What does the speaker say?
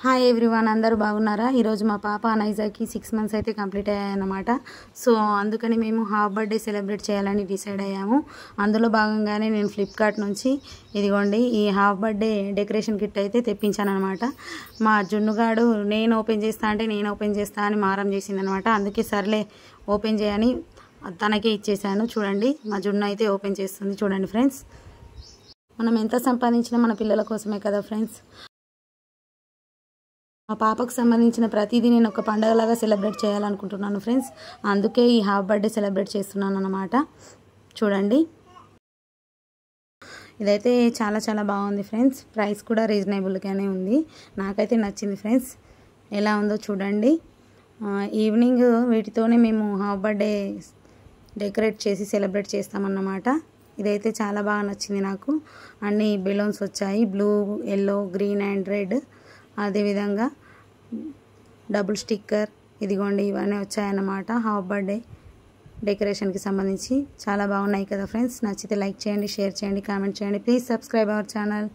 Hi everyone, అందరూ బాగున్నారా? ఈరోజు మా పాప అనైజాకి 6 మంత్స్ అయితే కంప్లీట్ అయ్యాయన్నమాట. సో అందుకని మేము హాఫ్ బర్త్డే సెలబ్రేట్ చేయాలని డిసైడ్ అయ్యాము. అందులో భాగంగానే నేను ఫ్లిప్కార్ట్ నుంచి ఇదిగోండి ఈ హాఫ్ బర్త్డే డెకరేషన్ కిట్ అయితే తెప్పించాను అనమాట. మా జున్నుగాడు నేను ఓపెన్ చేస్తా అని మారం చేసిందనమాట. అందుకే సర్లే ఓపెన్ చేయని తనకే ఇచ్చేసాను. చూడండి, మా జున్ను అయితే ఓపెన్ చేస్తుంది. చూడండి ఫ్రెండ్స్, మనం ఎంత సంపాదించినా మన పిల్లల కోసమే కదా ఫ్రెండ్స్. మా పాపకు సంబంధించిన ప్రతిదీ నేను ఒక పండగలాగా సెలబ్రేట్ చేయాలనుకుంటున్నాను ఫ్రెండ్స్. అందుకే ఈ హాఫ్ బర్త్డే సెలబ్రేట్ చేస్తున్నాను అన్నమాట. చూడండి, ఇదైతే చాలా చాలా బాగుంది ఫ్రెండ్స్. ప్రైస్ కూడా రీజనబుల్గానే ఉంది. నాకైతే నచ్చింది ఫ్రెండ్స్. ఎలా ఉందో చూడండి. ఈవినింగ్ వీటితోనే మేము హాఫ్ బర్త్డే డెకరేట్ చేసి సెలబ్రేట్ చేస్తామన్నమాట. ఇదైతే చాలా బాగా నచ్చింది నాకు. అన్ని బెలూన్స్ వచ్చాయి, blue, yellow, green and red. అదేవిధంగా డబుల్ స్టిక్కర్, ఇదిగోండి ఇవన్నీ వచ్చాయన్నమాట హాఫ్ బర్త్డే డెకరేషన్కి సంబంధించి. చాలా బాగున్నాయి కదా ఫ్రెండ్స్. నచ్చితే లైక్ చేయండి, షేర్ చేయండి, కామెంట్ చేయండి. Please subscribe our channel.